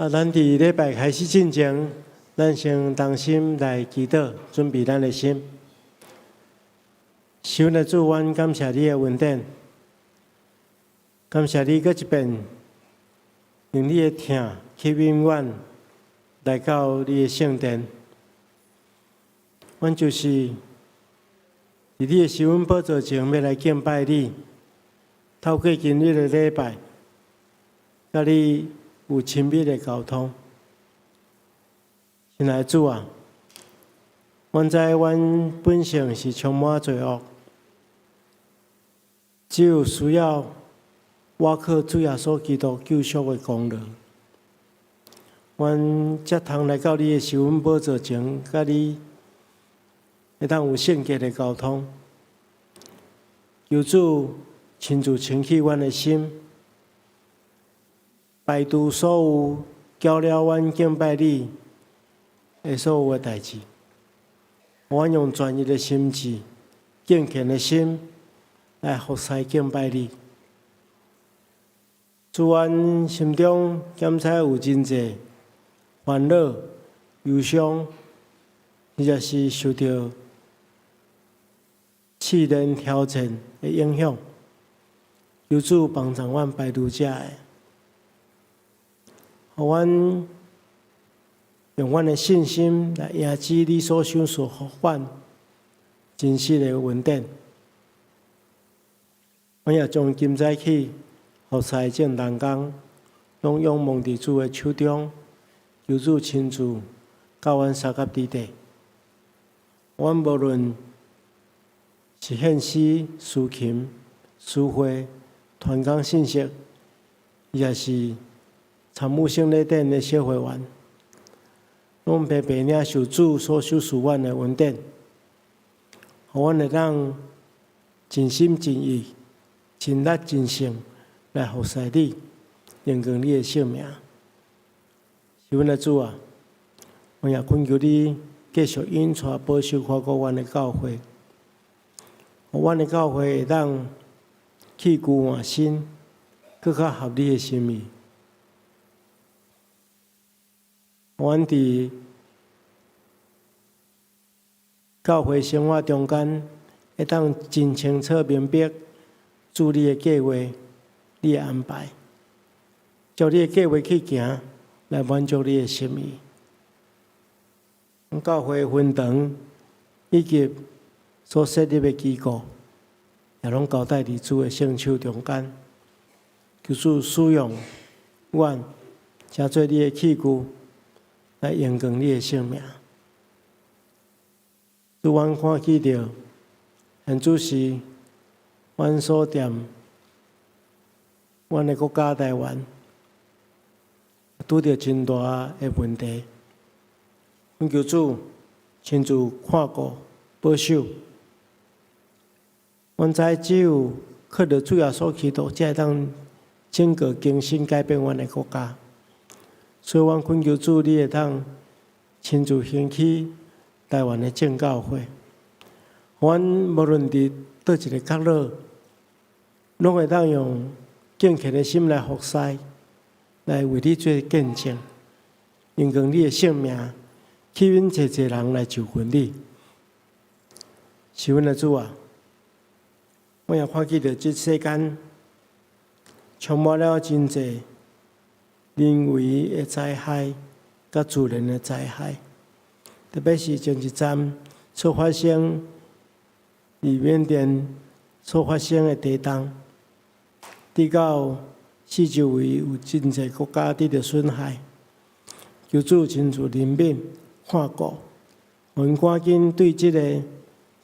咱伫礼拜开始进前，咱先同心来祈祷，准备咱的心。求的主，阮感谢你的恩典，感谢你搁一遍用你的疼去引阮来到你的圣殿。阮就是伫你的施恩宝座前要来敬拜你，透过今日的礼拜，甲你有亲密的沟通。亲爱的主啊，阮知阮本性是充满罪恶，只有需要我靠主耶稣基督救赎的功劳，阮才通来到你的施恩宝座前，甲你会当有圣洁的沟通。求主亲自清洗阮的心，排除所有搅了阮敬拜你的所有的代志，阮用专一的心志、敬虔的心来服侍敬拜你。主，阮心中检测有真济烦恼、忧伤，或者是受到试炼挑战的影响，求主帮助阮排除遮个，互阮用阮的信心来迎接你所想所互阮真实的恩典。阮也将今早起服侍正当工，拢仰望伫主的手中，求主亲自教阮三甲之地。阮无论是献诗、抒琴、诗会、传讲信息，也是参悟圣礼典的小会员，拢白白领受主所授予阮的恩典，互阮会当尽心尽意、尽力尽性来服侍你，荣光你的圣名。是阮的主啊，阮也恳求你继续引带保守看顾阮的教会，互阮的教会会当去旧换新，更较合你的心意。阮伫教会生活中间，会当真清楚明白主你的计划、你的安排，照你的计划去行，来满足你的心意。教会分堂以及所设立的机构，也拢交代伫主的圣手中间，求主使用阮，成做你的器具，来荣光你的圣名。主，阮看见到现主时，阮所踮阮的国家台湾，拄着真大的问题。阮求主亲自看顾、保守。阮知只有靠着主耶稣基督，才会当整个更新改变阮的国家。所以，阮恳求主，你会当亲自兴起台湾的正教会。阮无论伫倒一个角落，拢会当用敬虔的心来服侍，来为你做见证，荣光你的圣名，吸引侪侪人来就近你。是阮的主啊，我也看见到这世间充满了真济人为的灾害，甲自然的灾害，特别是前一站所发生伫缅甸所发生的地动，直到四周围有真济国家得到损害。求主亲自怜悯看顾，互因赶紧对这个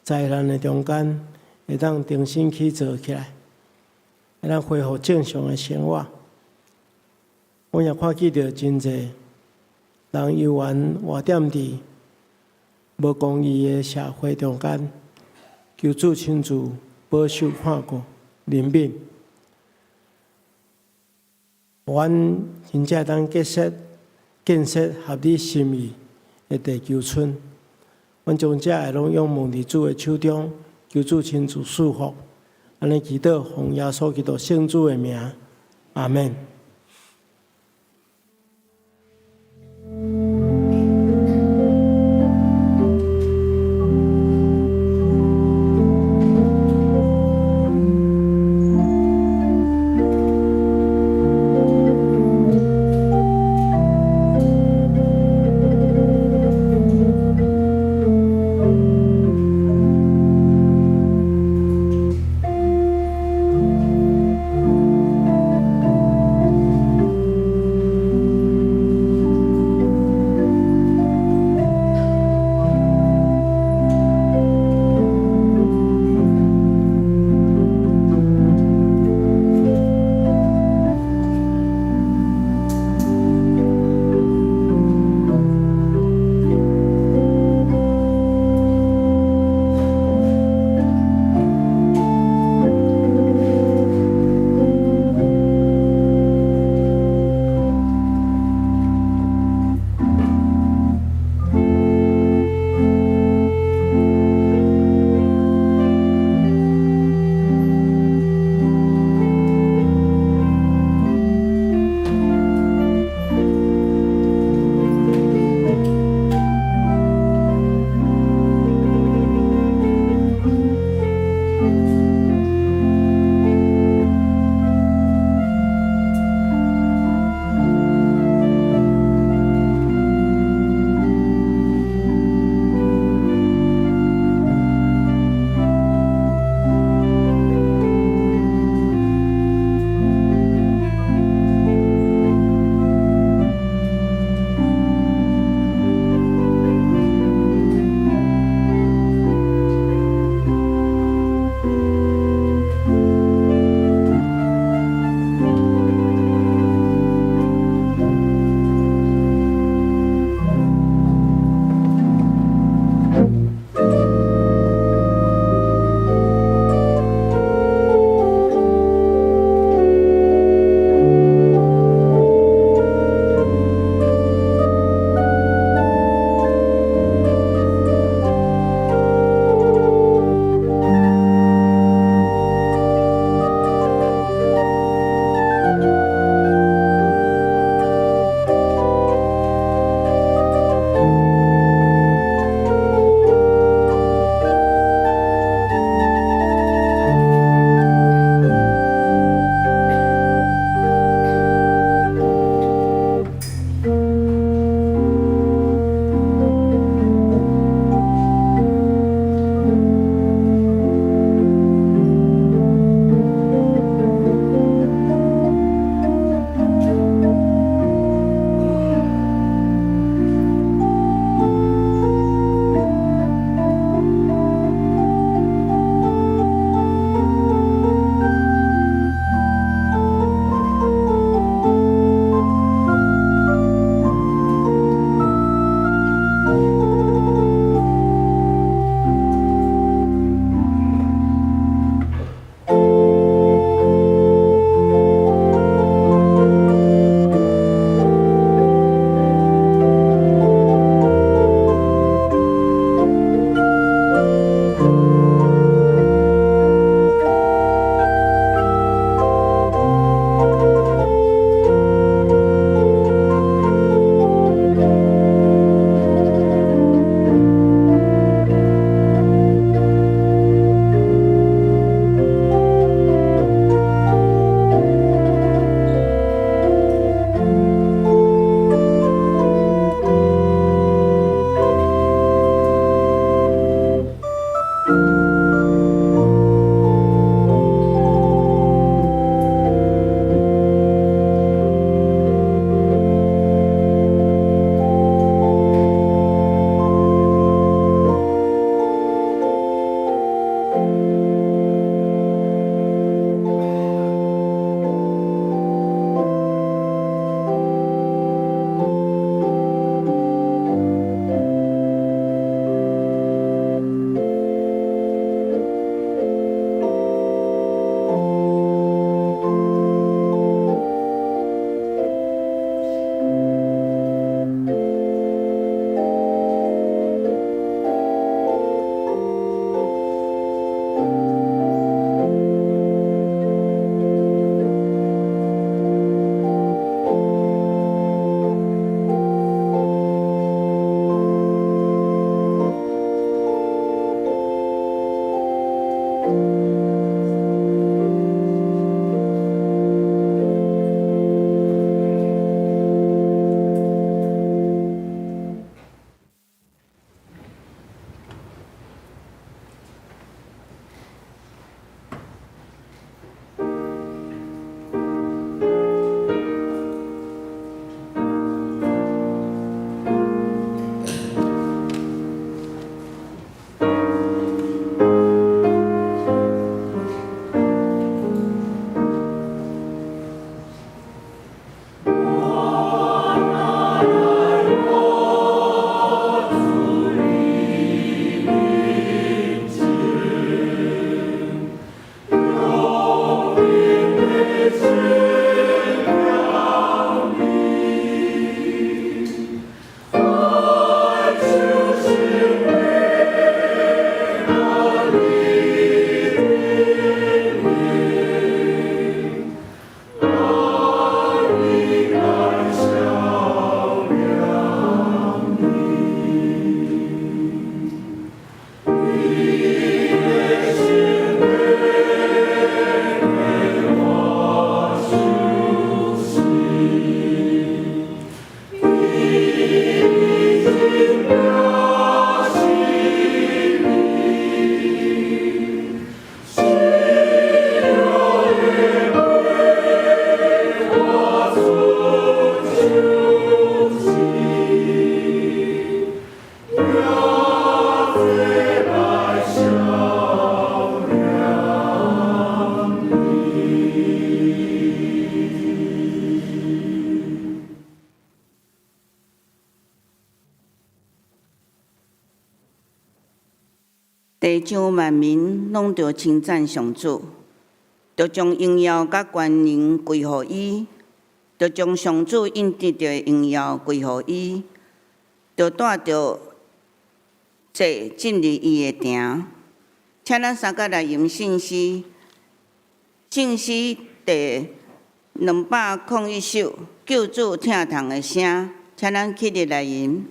灾难的中间，会当重新起做起来，会当恢复正常的生活。我也看见到真济人游玩活踮伫无公义的社会中间，求主亲自保守看顾、怜悯，阮真正当建设合你心意的地球村。阮将这个拢仰望伫主的手中，求主亲自赐福。安尼祈祷，奉耶稣基督圣主的名，阿门。地上万民拢着称赞上主，着将荣耀甲权能归互伊，着将上主应得着荣耀归互伊，着带着这进入伊的城。请咱三甲来吟圣诗，圣诗第201首，救主疼痛的声，请咱起立来吟。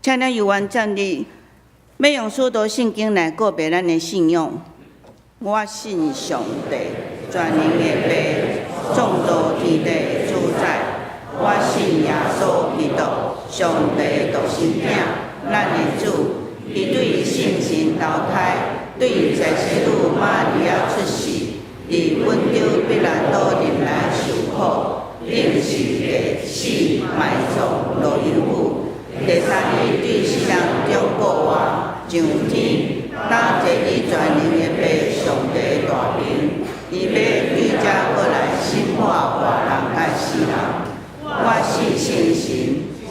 请咱由原站立，要用许多圣经来告别咱的信仰。我信上帝，全能的父，创造天地主宰。我信耶稣基督，上帝独生子，咱的主。伊对圣神投胎，对在西女玛利亚出世，伫温州必然岛林来受苦，定是第死埋葬落阴府。第三日对世人中国话上天，当坐以全能的父上帝大名，伊要对这过来审判活人甲死人。我信圣神，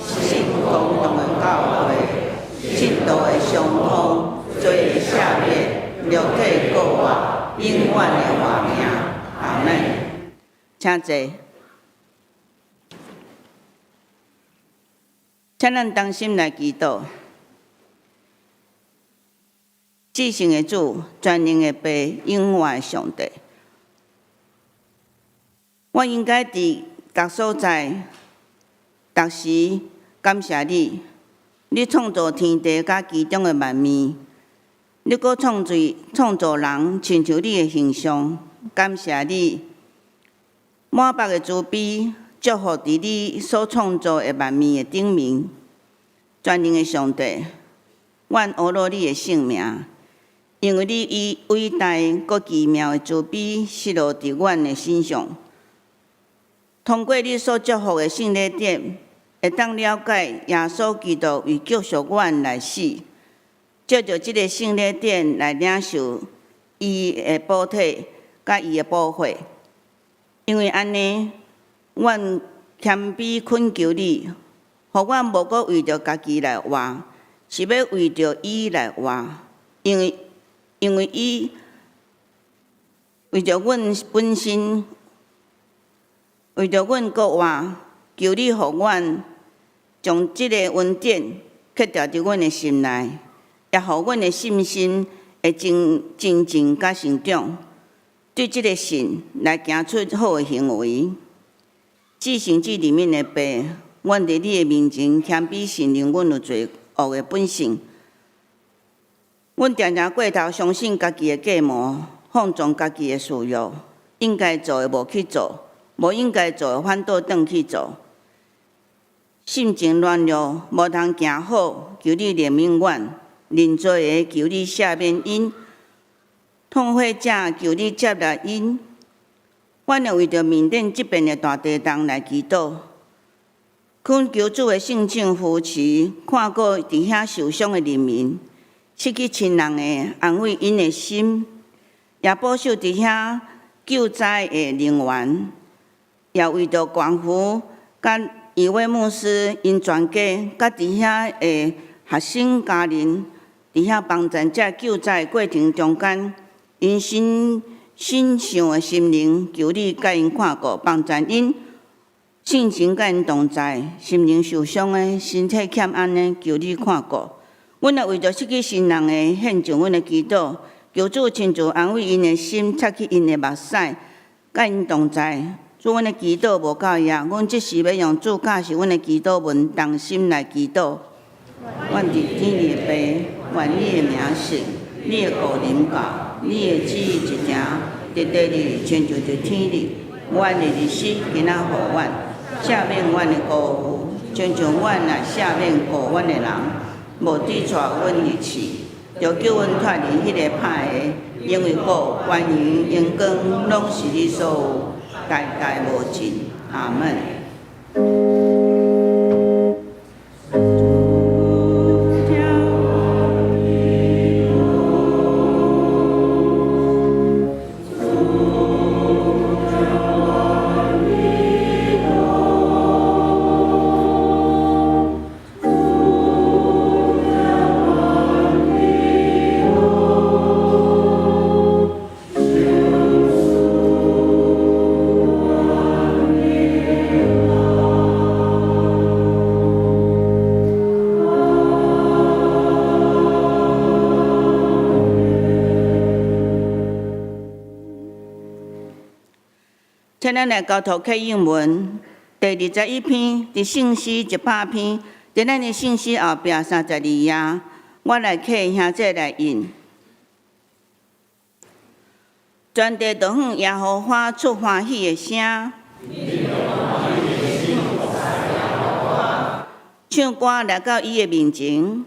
信共同的教会，信道的相通，罪的赦免，肉体过活，永远的活命。阿门。请坐。请咱同心来祈祷。至圣的主，全能的爸，永远的上帝，我应该伫各所在、逐时感谢你。你创造天地甲其中的万物，你阁创造人亲像你的形象，感谢你满腹的慈悲，祝福伫你所创造的万物的顶面。全能的上帝，阮学罗你的圣名，因为你以伟大阁奇妙的慈悲施落伫阮的身上。通过你所祝福的圣礼典，会当了解耶稣基督为救赎阮来死，借着即个圣礼典来领受伊的补体甲伊的保护。因为安尼，阮谦卑恳求你，互阮无阁为着家己来活，是要为着伊来活。因为伊为着阮本身，为着阮国活，求你互阮将即个恩典刻掉伫阮的心内，也互阮的信心会增进甲成长，对即个神来行出好的行为。至圣至里面的爸，阮伫你的面前谦卑承认阮有罪恶的本性。阮常常过头相信家己的计谋，放纵家己的事欲，应该做的无去做，无应该做的反倒转去做。心情软弱，无通行好，求你怜悯阮；认罪的求你赦免因；痛悔者求你接纳因。阮会为着缅甸即边的大地动来祈祷，恳求主的圣手扶持，看顾伫遐受伤的人民，失去亲人的安慰因的心，也保守伫遐救灾的人员，也为着关乎甲一位牧师因全家甲伫遐的学生家人，伫遐帮助者救灾过程中间，因心上的心灵，求你甲因看顾，帮助因性情甲因同在，心灵受伤的、身体欠安的，求你看顾。阮也为着失去亲人的献上阮的祈祷，求主亲自安慰因的心，擦去因的目屎，甲因同在。主，阮的祈祷无够遐，阮即时要用主教是阮的祈祷文，同心来祈祷。阮伫天里的爸，愿你的名圣，你的国临到，你的旨意一行，伫地里亲像伫天里。阮的日子今仔互阮，赦免阮的辜负，亲像阮也赦免辜阮的人，无抵触阮日子，就叫阮脱离迄个歹的，因为国、权柄、荣光，拢是你所有，代代无尽。阿门。请咱来交托启应文第21篇，伫圣诗100篇，伫咱的圣诗后壁32页，我来启兄姐来印。全地都向耶和华出欢喜的声，唱歌来到伊的面前。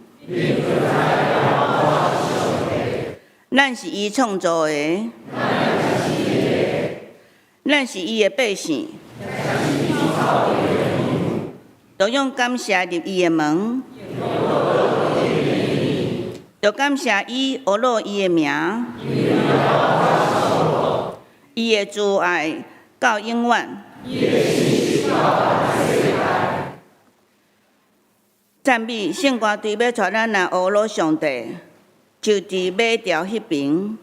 咱是伊创造的。咱是伊的百姓，就用感谢入伊的门，就感谢伊学罗伊的名，伊的慈爱到永远。赞美圣歌队要带咱来学罗上帝，就伫马条迄边。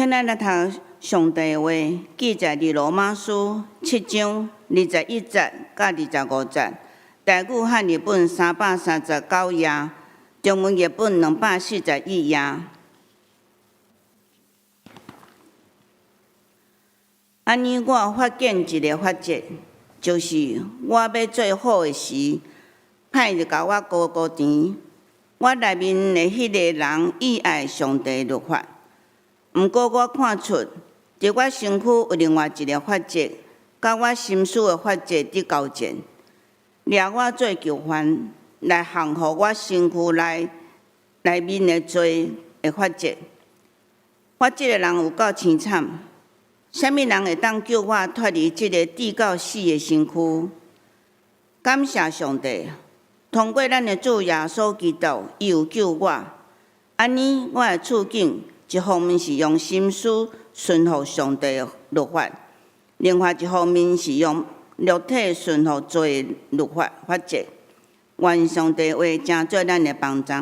请咱来读上帝的话，记载伫罗马书7章21节到25节，台语汉语本339页，中文译本241页。安尼，我发现一个法则，就是我要做好的时，歹就甲我高甜。我内面的迄个人意爱上帝律法，毋过我看出，伫我身躯有另外一个法则，甲我心思的法则伫交战，掠我做囚犯，来降服我身躯内面的罪的法则。我即个人有够凄惨，啥物人会当救我脱离即个至到死的身躯？感谢上帝！通过咱的主耶稣基督，伊有救我。安尼，我的处境一方面是用心思顺服上帝的律法，另外一方面是用肉体顺服罪的律法则。愿上帝话成做咱的帮助。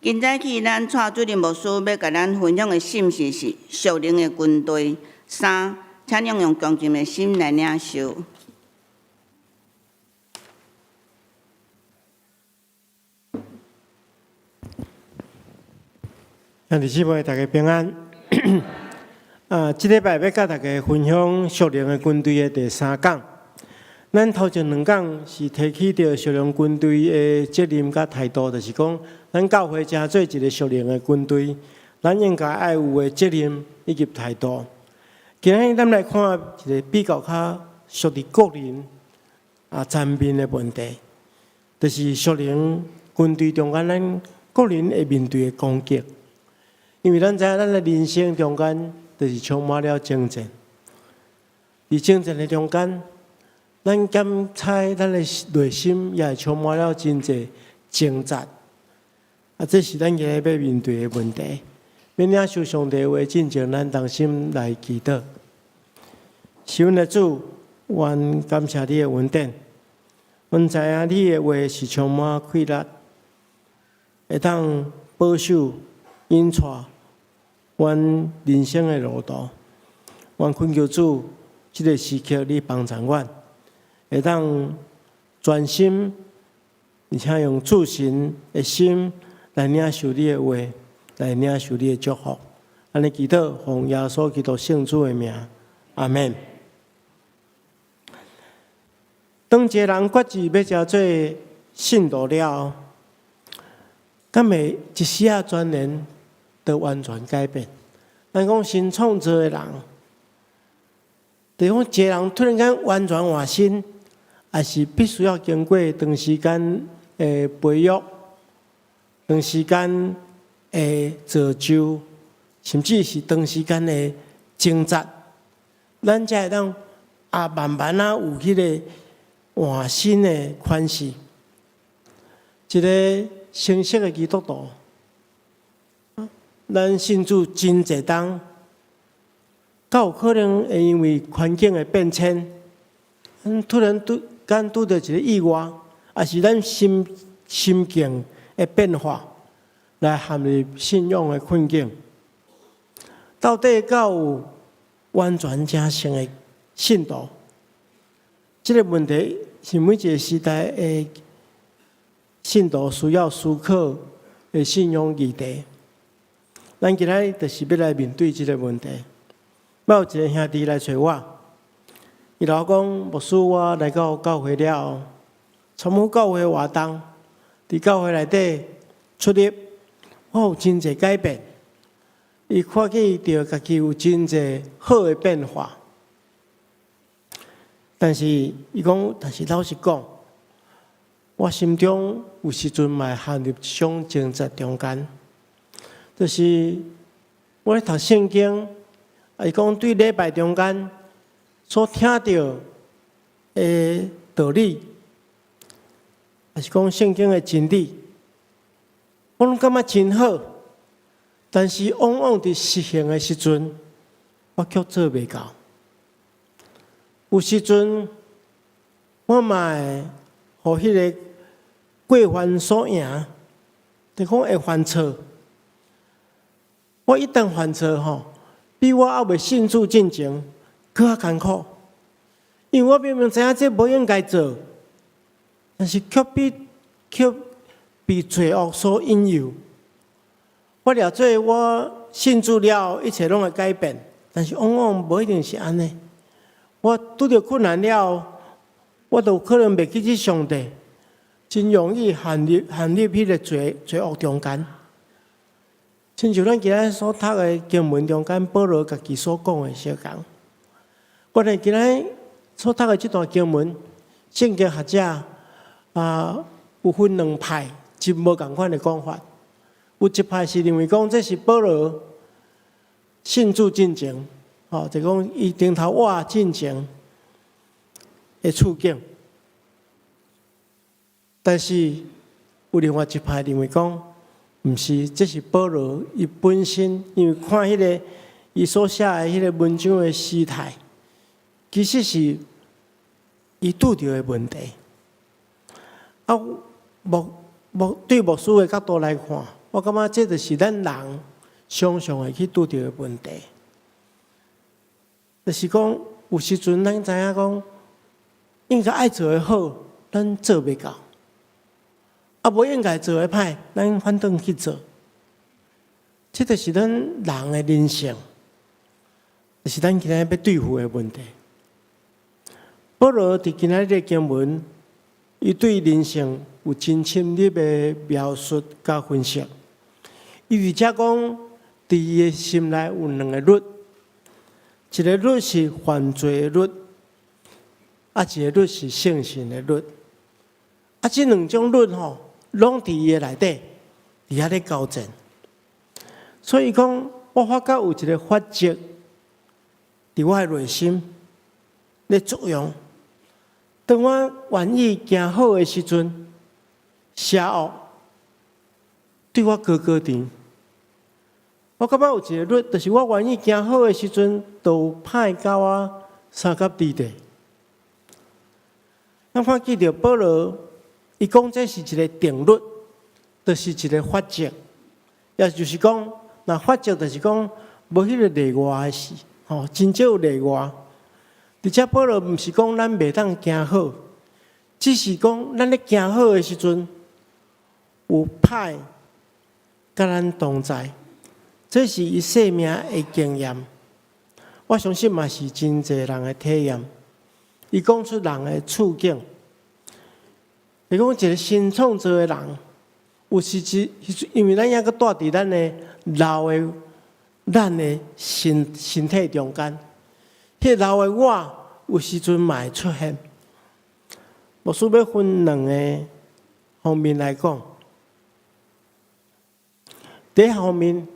今早起，咱蔡主任牧师要甲咱分享的信息是属灵的军队3，请您用恭敬的心来领受。兄弟姊妹，大家平安。这礼拜要甲大家分享属灵的军队的第3讲。咱头前2讲是提起到属灵军队的责任甲态度，就是讲，咱教会成做一个属灵的军队，咱应该爱有的责任以及态度。今日咱来看一个比较较属于个人层面的问题，就是属灵军队中间咱个人会面对的攻击。因为咱知影，咱的人生中间就是充满了征战。伫征战的中间，咱检测咱的内心也充满了真侪挣扎。这是咱今日要面对的问题。要领受上帝话，进前咱同心来祈祷。是阮的主，愿感谢你的恩典。阮知影你的话是充满气力，会当保守。引带阮人生的路途，愿恳求主，这个时刻你帮助阮，会当专心，而且用自信的心来领受你的话，来领受你的祝福。安尼祈祷，奉耶稣基督圣主的名，阿门。当一个人决志要成做信徒了，敢会一时啊转念？都完全改变。咱讲新创造的人，就是讲一个人突然间完全换新，也是必须要经过长时间的培育、长时间的造就，甚至是长时间的挣扎，咱才会当慢慢有迄个换新的款式。一个成熟的基督徒。咱信主真侪当，敢有可能会因为环境的变迁，突然拄到一个意外，也是咱心境的变化，来陷入信仰的困境。到底敢有完全正信的信徒？这个问题是每一个时代的信徒需要思考的信仰议题。咱今仔就是要来面对这个问题。要有一个兄弟来找我，伊老讲牧师，我来到教会了，参与教会活动，伫教会内底出入，我有真侪改变。伊看见到家己有真侪好的变化，但是伊讲，但是老实讲，我心中有时阵嘛陷入一种挣扎中间。就是我咧读圣经，伊讲对礼拜中间所听到的道理，也是讲圣经的真理，我拢感觉真好。但是往往伫实行的时阵，我却做袂到。有时阵我嘛会互迄个过犯所赢，就讲会犯错。我一旦犯错吼，比我还未信主进前更较艰苦。因为我明明知影这无应该做，但是却被罪恶所引诱。我了做我信主了，一切拢会改变，但是往往无一定是安尼。我拄着困难了，我都可能袂记起上帝，真容易陷入迄个罪恶中间。亲像咱今仔所读的经文中间，保罗家己所讲的相共。我哋今仔所读的这段经文，圣经学者有分两派，真无共款的讲法。有一派是认为讲这是保罗信主进前，就讲伊顶头我进前的处境。但是有另外一派认为讲，毋是，这是保罗伊本身，因为看迄个伊所写的迄个文章的时态，其实是伊拄着的问题。对牧师的角度来看，我感觉这就是咱人常常会去拄着的问题。就是讲，有时阵咱知影讲，应该爱做的好，咱做袂到。无应该做的歹，咱反倒去做，这就是咱人的人性，就是咱今仔要对付的问题。保罗伫今仔日经文，伊对人性有真深入的描述甲分析。伊伫遮讲，伫伊的心内有两个律，一个律是犯罪的律，一个律是圣性的律。这两种律拢伫伊个内底，伫遐咧交战。所以讲，我发觉有一个法则伫我的内心咧作用。当我愿意行好的时阵，邪恶对我高高甜。我感觉有一个律，就是我愿意行好的时阵，都歹到我三甲地地。咱看记着保罗。伊讲这是一个定律，就是一个法则，也就是讲，那法则就是讲无迄个例外的事，真少有例外。而且保罗毋是讲咱袂当行好，只是讲咱咧行好的时阵，有歹甲咱同在，这是伊生命的经验。我相信嘛是真侪人的体验。伊讲出人的处境。是讲一个新创造的人，有时因为咱抑阁住伫咱的老的咱的身体中间，迄老的我有时阵嘛会出现。牧师要分两个方面来讲。第一方面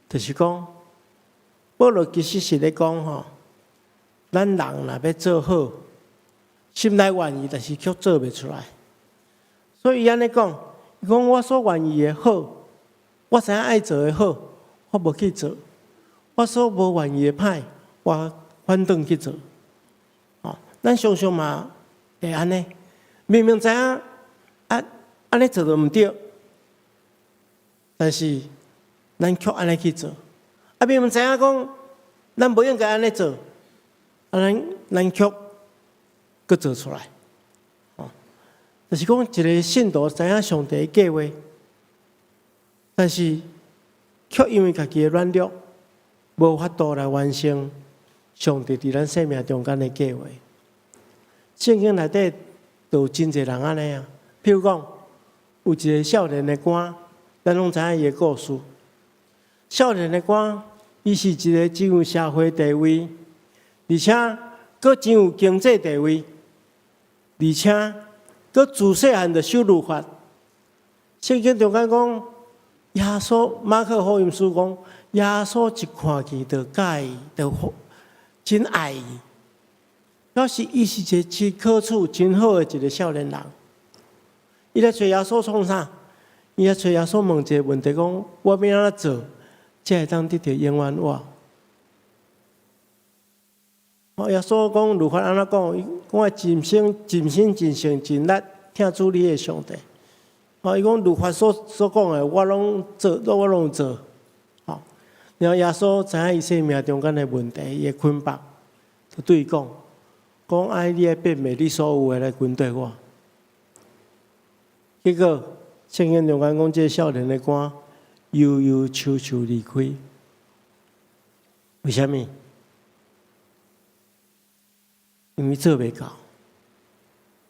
就是讲，保罗其实是咧讲咱人若要做好，心内愿意，但是却做袂出来。所以安尼讲，伊讲我所愿意的好，我知影爱做的好，我无去做；我所无愿意的歹，我反倒去做。咱常常嘛会安尼，明明知影安尼做就毋对，但是咱却安尼去做。明明知影讲咱无应该安尼做，咱却佫做出来。就是讲，一个信徒知影上帝的计划，但是却因为家己的软弱，无法度来完成上帝伫咱生命中间的计划。圣经内底都有真侪人安尼啊，譬如讲，有一个少年的官，咱拢知影伊的故事。少年的官，伊是一个真有社会地位，而且佫真有经济地位，而且。佮自细汉就守律法，圣经中间讲，耶稣马可福音书讲，耶稣一看见就介意，就真爱伊。表示伊是一个真可处、真好的一个少年人。伊来找耶稣创啥？伊来找耶稣问一个问题，讲我要安怎做，才会当得到永远活？耶稣讲律法安怎讲？伊讲我尽心、尽性、尽力听主你的上帝。伊讲律法所讲的，我拢做，我拢做。然后耶稣知影伊生命中间的问题，伊的捆绑，就对伊讲：爱你来变卖你所有的来跟对我。结果圣经中间讲，这少年的肝悠悠悄悄离开。为什么？因为做袂到，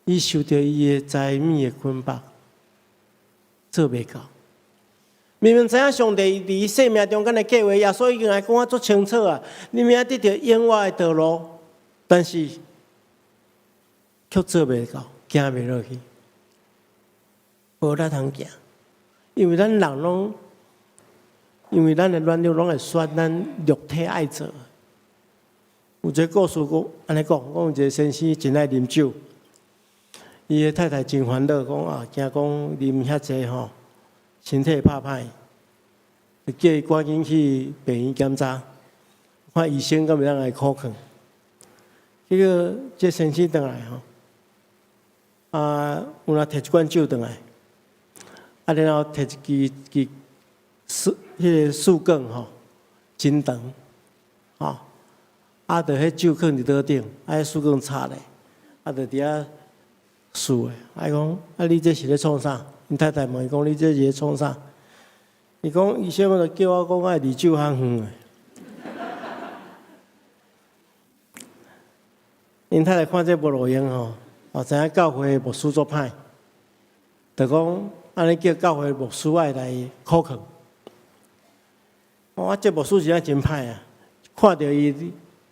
伊受到伊的财物的捆绑，做袂到。明明知影上帝伫生命中间的计划，耶稣已经来讲啊足清楚啊，你明仔得到永远的道路，但是却做袂到，行袂落去，无力通行，因为咱人拢，因为咱的软弱拢会选咱肉体爱做。有一个故事讲安尼讲，有一个先生真爱啉酒，伊的太太真烦恼，讲啊，惊讲啉遐济吼，身体怕歹，就叫伊赶紧去病院检查，看医生敢袂当来考劝。结果这先生倒来吼，有人摕一罐酒倒来，然后摕一支迄个树棍吼，真长，吼。就迄酒放伫桌顶，迄树棍插咧，就伫遐树诶。讲，你这是咧创啥？因太太问伊讲，你这是咧创啥？伊讲，医生就叫我讲，爱离酒较远诶。因太太看这无路用吼，知影教会牧师做歹，就讲安尼叫教会牧师爱来考劝。这牧师是真歹啊，看到伊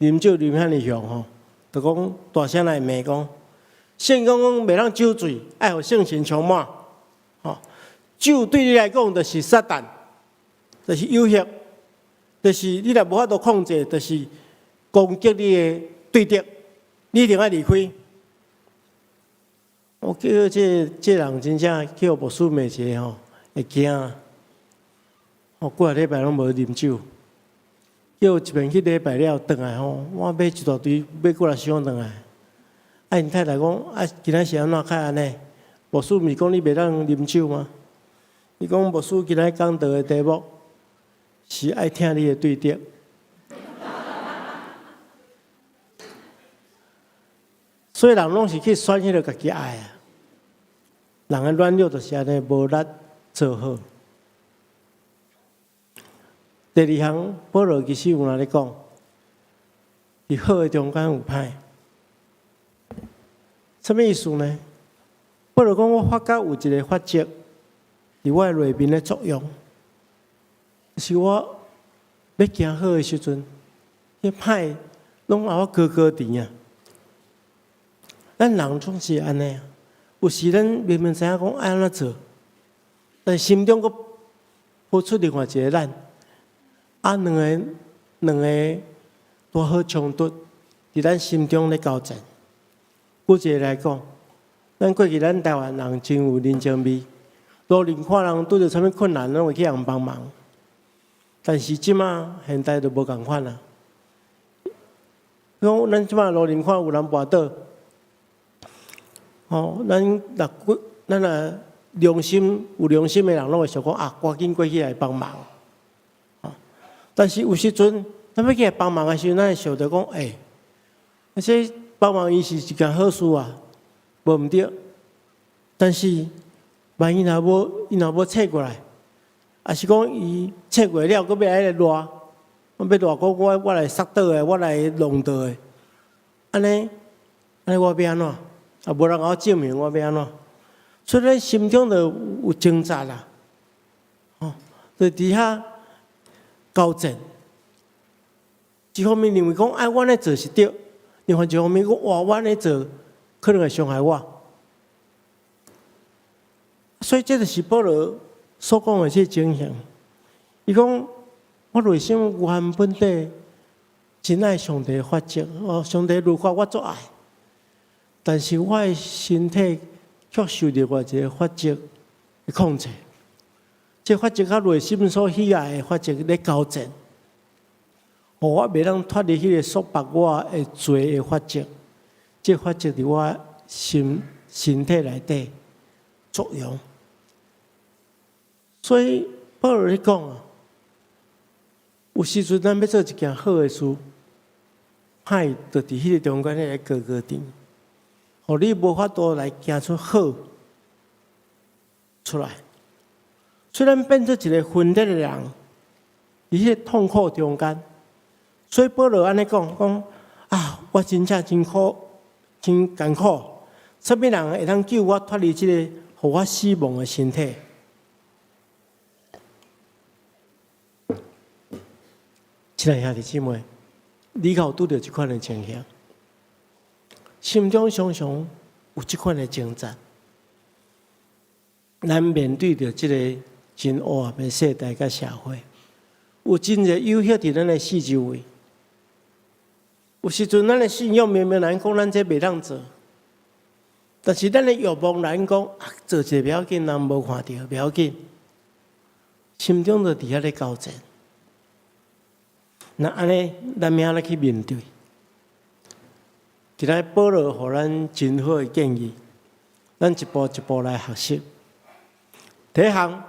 啉酒啉遐尼凶吼，就讲大声来骂讲，圣经讲袂当酒醉，爱互圣神充满。吼，酒对你来讲就是撒旦，就是有害，就是你若无法度控制，就是攻击你的对敌，你一定要离开。我叫这人真正叫牧师骂一下吼，会惊。几个礼拜拢无啉酒。叫一遍去礼拜了，转来吼，我买一大堆，买过来箱转来。因太太讲，今仔是安怎较安尼？牧师毋是讲你袂当啉酒吗？伊讲牧师今仔讲道的题目是爱听你的对敌。所以人拢是去选迄个家己爱啊。人的软弱就是安尼，无力做好。第二项，保罗其实有哪咧讲？伫好的中间有歹，什么意思呢？保罗讲，我发觉有一个法则，伫我内面的作用，是我要行好的时阵，迄歹拢让我高高甜啊。咱人总是安尼啊，有时咱明明知影讲爱安怎做，但心中佫浮出另外一个咱。两个多好冲突，伫咱心中咧交战。举一个来讲，咱过去咱台湾人真有人情味，路人看人拄着啥物困难，拢会去人帮忙。但是即马现代就无共款啦。讲咱即马路人看有人跋倒，咱若良心有良心的人，拢会想讲赶紧过去来帮忙。但是有时阵，咱要去来帮忙的时候，咱会想到讲，那些帮忙伊是一件好事啊，无毋对。但是万一伊若无切过来，还是讲伊切过了，佫要来热，我要热讲我来杀倒的，我来弄倒的，安尼我要安怎？也无人甲我证明我要安怎？所以咱心中就有挣扎啦，就伫遐。交战，一方面认为讲，我安尼做是对；另外一方面讲，我安尼做可能会伤害我。所以这就是保罗所讲的这情形。伊讲，我内心原本底真爱上帝的法则，上帝律法我做爱，但是我的身体却受另外一个法则的控制。这法则甲内心所喜爱的法则咧交战，互我袂当脱离迄个束缚我的罪的法则。这法则伫我身体内底作用。所以保罗咧讲有时阵咱要做一件好的事，歹就伫迄个中间来高高定，互你无法度来行出好出来。虽然变做一个分裂的人，伫迄个痛苦中间，所以保罗安尼讲啊，我真正真苦，真艰苦。什么人会当救我脱离这个互我死亡的身体？亲爱兄弟姊妹，你有拄到这款的情形，心中常常有这款的挣扎。咱面对着这个真黑暗的世代甲社会，有真侪有血伫咱的四周围。有时阵，咱的信仰明明咱讲咱这袂当做，但是咱的欲望咱讲做一个不要紧，人无看到不要紧，心中就伫遐咧交战。那安尼，咱要安怎去面对？今仔保罗互咱真好的建议，咱一步一步来学习。第一项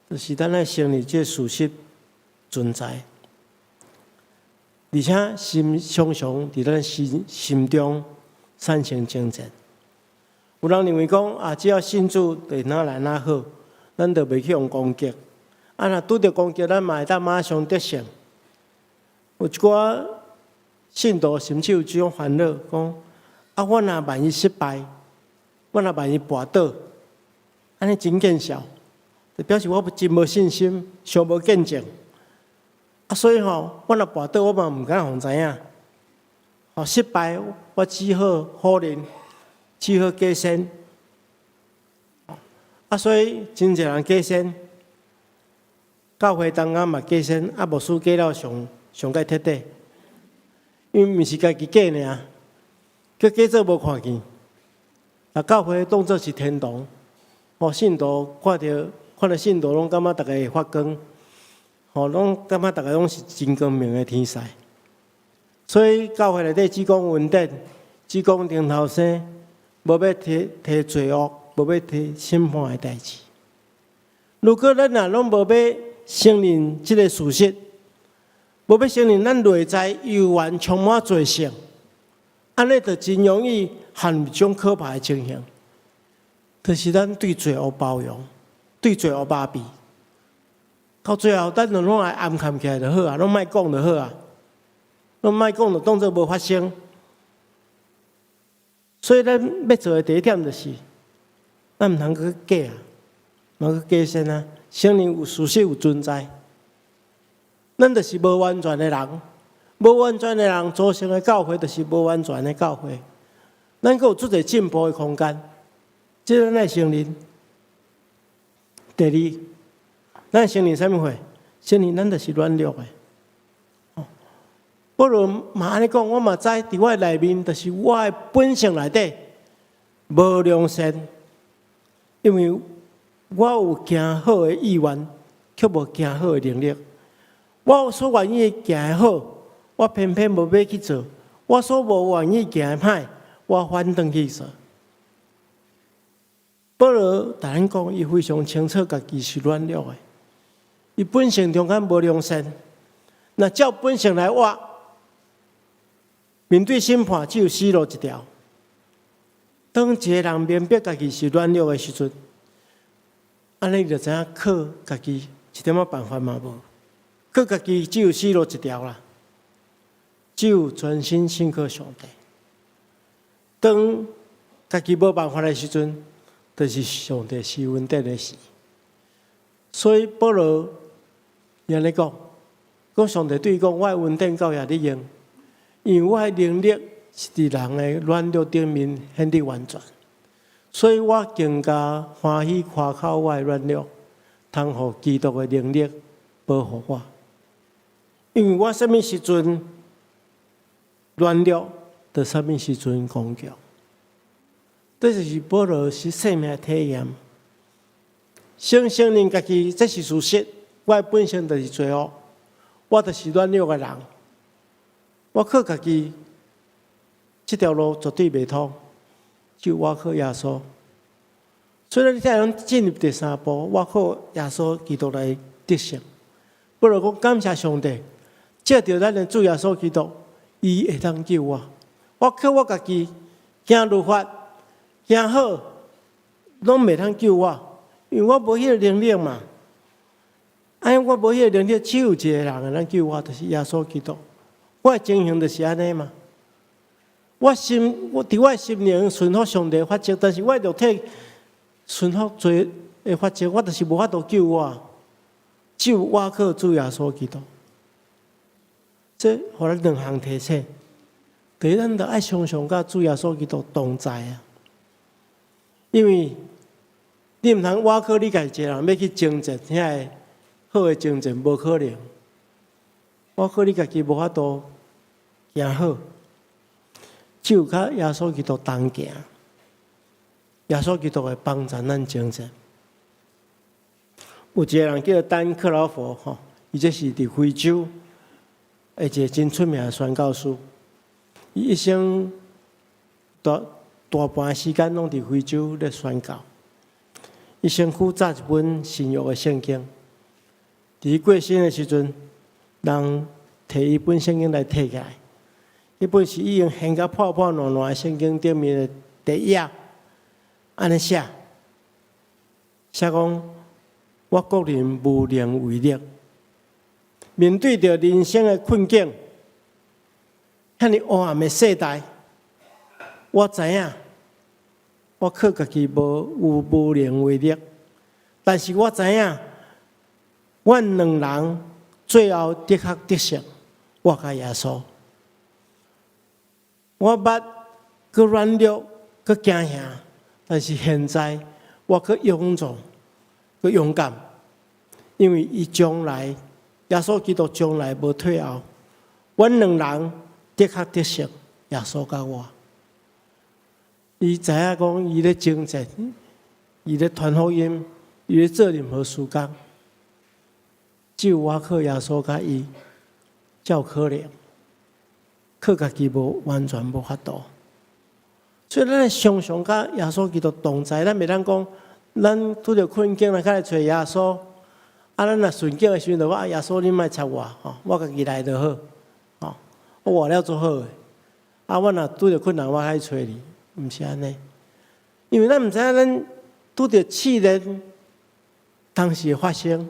就是咱来承认这事实存在，而且常常伫咱心中产生争执。有人认为讲啊，只要信主对哪来哪好，咱就袂去用攻击。啊，若拄着攻击，咱嘛会当马上得胜。有一寡信徒甚至有这种烦恼，讲啊，我若万一失败，我若万一跋倒，安尼真见笑，就表示我真无信心，上无见证。啊，所以吼，我若跋倒，我嘛毋敢互知影。吼，失败，我只好否认，只好改善。啊，所以真侪人改善，教会当下嘛改善，啊，无事改了上个彻底，因为毋是家己假尔，叫假做无看见。啊，教会当作是天堂，吼信徒看到信徒，拢感觉大家会发光，吼拢感觉大家拢是真光明的天使。所以教会内底只讲恩典，只讲顶头生，无要提罪恶，无要提审判的代志。如果咱若拢无要承认这个事实，无要承认咱内在幽怨充满罪性，安尼就真容易陷入种可怕的情形。就是咱对罪恶包容，对罪恶麻痹，到最后咱就拢来暗藏起来就好啊，拢莫讲就好啊，拢莫讲就当作无发生。所以咱要做的第一点就是，咱毋通去假啊，莫去假善啊，承认有事实有存在。咱就是无完全的人，无完全的人组成的教会，就是无完全的教会。咱阁有足侪进步的空间，这咱来承认。第二，咱承认啥物货？承认咱就是软弱的。保罗嘛安尼讲，我嘛知伫我内面，就是我的本性内底无良善，因为我有行好的意愿，却无行好的能力。我所愿意行的好，我偏偏无要去做；我所无愿意行的歹，我反转去做。保罗逐咱讲，伊非常清楚家己是软弱的，伊本性中间无良善。那照本性来活，面对审判只有死路一条。当一个人明白家己是软弱的时阵，安尼就知影靠家己一点仔办法嘛无。靠家己只有死路一条啦，只有全心信靠上帝。当家己无办法的时阵，就是上帝施恩典的事。所以保罗安尼讲，上帝对伊讲：我的恩典够也你用，因为我的能力是伫人的软弱顶面显得完全，所以我更加欢喜夸口我的软弱，通互基督的能力保护我。因为我什么时阵软弱，就什么时阵刚强。这就是保罗是生命的体验。先承认家己这是事实，我本身就是罪恶，我就是软弱的人。我靠家己这条路绝对袂通，就我靠耶稣。虽然你听人进入第三步，我靠耶稣基督来得胜。不如讲感谢上帝，借着咱的主耶稣基督，伊会当救我。我靠我家己行律法，行好，拢袂通救我，因为我无迄个能力嘛。我无迄个能力，只有一个人会当救我，就是耶稣基督。我的情形就是安尼嘛。我伫我的心灵顺服上帝的法则，但是我肉体顺服罪的法则，我就是无法度救我，只有我靠主耶稣基督。这互咱两项提醒。第一，咱着爱常常甲主耶稣基督同在啊，因为你毋通我靠你家一个人要去征战，遐个好的征战无可能。我靠你家己无法度行好，只有甲耶稣基督同行，耶稣基督会帮助咱征战。有一个人叫丹克劳佛吼，伊这是伫非洲一个真出名的宣教师。伊一生大半时间拢伫非洲咧宣教。伊身躯载一本新约的圣经，伫伊过身的时阵，人摕伊本圣经来摕起来。迄本是已经掀甲破破烂烂的圣经顶面的第一页，安尼写讲：我个人无能为力，面对着人生的困境。遐尼黑暗的世代，我知影，我靠家己无能为力，但是我知影，阮两人最后的确得胜，我甲耶稣。我捌佮软弱，佮惊吓，但是现在我佮勇壮，佮勇敢，因为伊将来耶稣基督将来无退后，阮两人。的确得胜，耶稣甲我。伊知影讲，伊咧征战，伊咧传福音，伊咧做任何事工，只有我靠耶稣甲伊，才有可能。靠家己无完全无法度。所以咱常常甲耶稣基督同在，咱袂当讲，咱拄着困境来来找耶稣，咱若顺境的时阵，就讲耶稣你莫插我，我家己来就好。我活了做好诶，我若拄着困难，我爱找你，毋是安尼。因为咱毋知影咱拄着试炼，当时发生，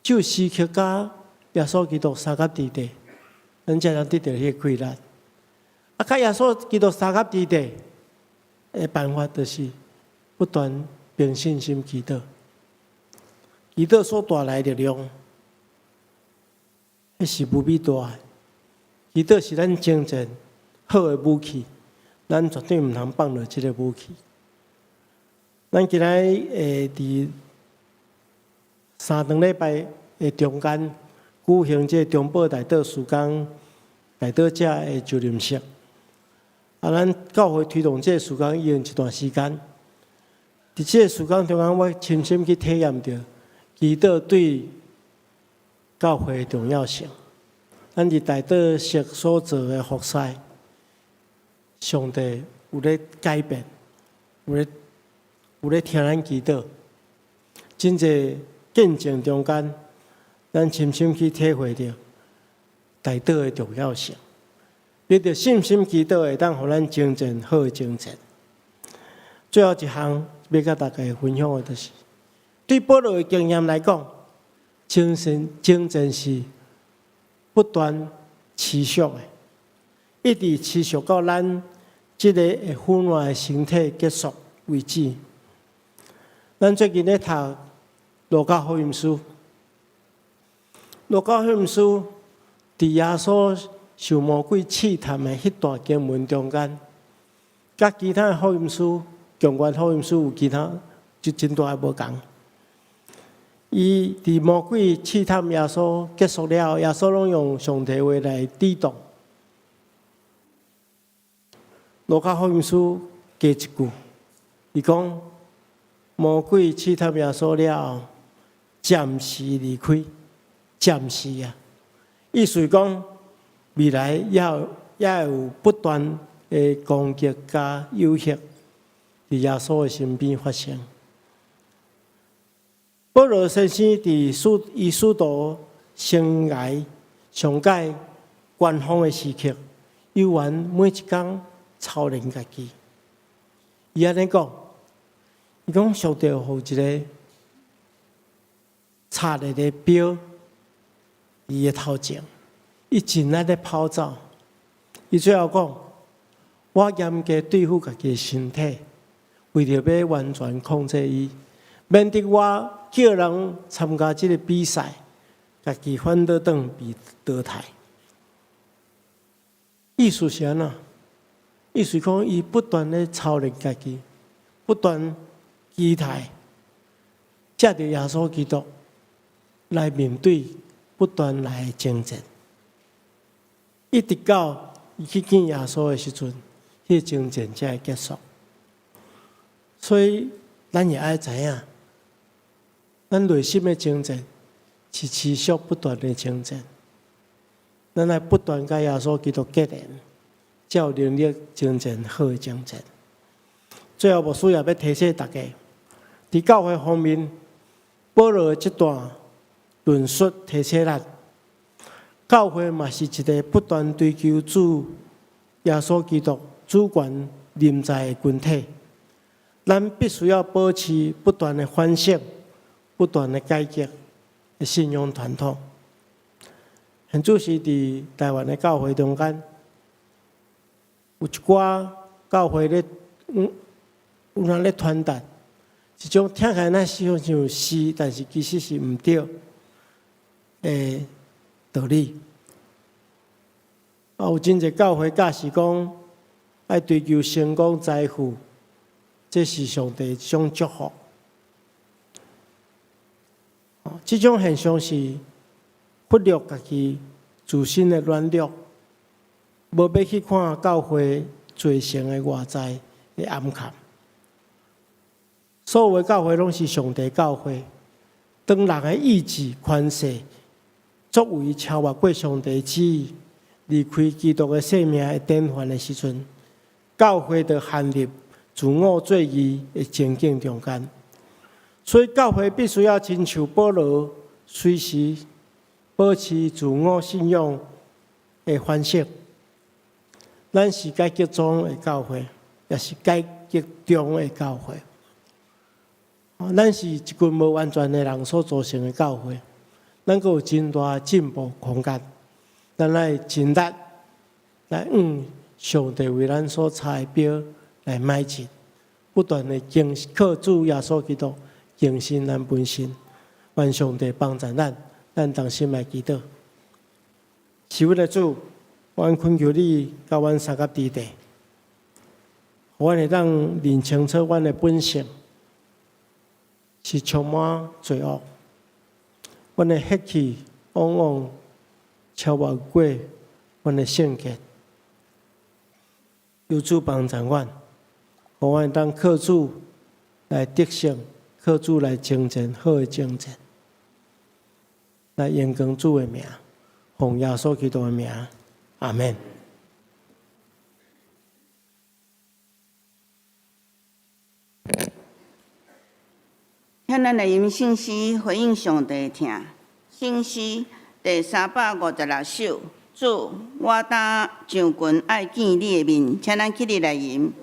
只有时刻甲耶稣基督三甲伫地，咱才能得到迄个快乐。甲耶稣基督三甲伫地诶办法，就是不断凭信心祈祷，祈祷所带来的力量，迄是无比大诶。祈祷是咱征战好的武器，咱绝对毋通放落即个武器。咱今仔伫3堂礼拜的中间举行这中保大道事工大道者的就任式。咱教会推动这个事工已经一段时间，伫这个事工中间，我深深去体验到祈祷对教会的重要性。咱伫大道式所做的服侍，上帝有咧改变，有咧听咱祈祷。真侪见证中间，咱深深去体会到大道的重要性。你着信心祈祷会当互咱征战好的征战。最后一项要甲大家分享的，就是对保罗的经验来讲，征战是不断持续的，一直持续到咱这个会腐烂的身体结束为止。咱最近咧读《路加福音书》，《路加福音书》伫耶稣受魔鬼试探的迄段经文中间，甲其他福音书、强观福音书有其他就真大无共。伊伫魔鬼试探耶稣结束了后，耶稣拢用上帝话来抵挡。路加福音书加一句，伊讲魔鬼试探耶稣了后，暂时离开，暂时啊，意思是讲未来也有不断的攻击加诱惑伫耶稣的身边发生。保罗先生伫伊使徒生涯上界观风的时刻，有缘每一天操练家己。伊安尼讲，伊讲上帝有一个插咧个标，伊的头前，伊真爱咧跑走。伊最后讲，我严格对付家己的身体，为着要完全控制伊，免得我叫人参加这个比赛，家己反倒当被淘汰。意思是安怎？意思讲，伊不断咧操练家己，不断期待借着耶稣基督来面对不断来的征战，一直到伊去见耶稣的时阵，迄征战才会结束。所以，咱也爱知影，咱内心的征战是持续不断的征战，咱爱不断甲耶稣基督结连。才有能力征战好的征战。最后，无需要提醒大家，伫教会方面，保罗这段论述提醒咱，教会嘛是一个不断追求主耶稣基督主权临在的群体。咱必须要保持不断的反省、不断的改革的信仰传统。现主是伫台湾的教会中间。有一寡教会咧，有人咧传达一种听起来那像是，但是其实是毋对诶道理。有真侪教会假使讲爱追求成功财富，这是上帝一种祝福。这种现象是忽略家己自身的软弱。无要去看教会罪成的外在的暗坎，所有的教会拢是上帝教会，当人的意志权势作为超越过上帝旨意，离开基督的生命的典范的时阵，教会就陷入自我罪义的情境中间。所以教会必须要亲像保罗，随时保持自我信仰的反省。咱是改革中的教会，也是改革中的教会。咱是一群无完全的人所组成的教会，咱阁有真大进步空间。咱来尽力来上帝为咱所插的标来迈进，不断的靠主耶稣基督更新咱本身，愿上帝帮助咱同心来祈祷。是为了主。阮恳求你，甲阮三甲地地，阮会当认清楚阮的本性是充满罪恶，阮的血气往往超越过阮的圣洁。有主帮助阮，互阮当靠主来得胜，靠主来征战好的征战，来延光主的名，奉耶稣基督的名。阿们。向咱来吟圣诗回应上帝听。圣诗第356首，主，我担上群爱见你的面，请咱起立来吟。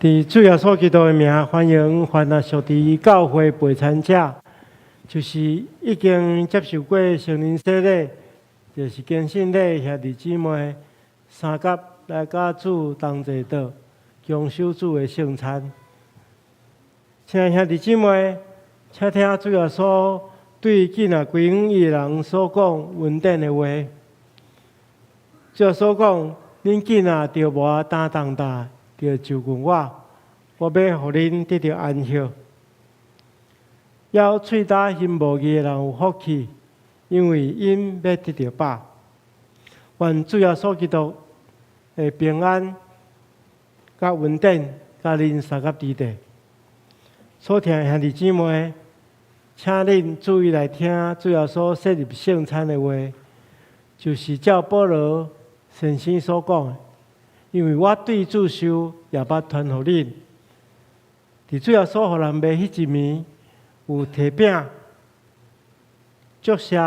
伫主耶稣基督的名，欢迎凡那属伫教会陪参者，就是已经接受过成人洗礼，就是更新礼兄弟姊妹，三甲来甲主同坐道，共守主的圣餐。请兄弟姊妹，请听主耶稣对囡仔归远的人所讲稳定的话。主耶稣讲：恁囡仔着无担重担，着就问我，我要互恁得到安息。要喙焦心无义的人有福气，因为因要得到饱。愿主耶稣基督的平安、甲稳定，甲恁三甲之地。所听的兄弟姊妹，请恁注意来听主耶稣设立圣餐的话，就是照保罗先生所讲的，因为我对主受也捌传互恁。伫主耶稣互人卖迄一暝，有摕饼、祝谢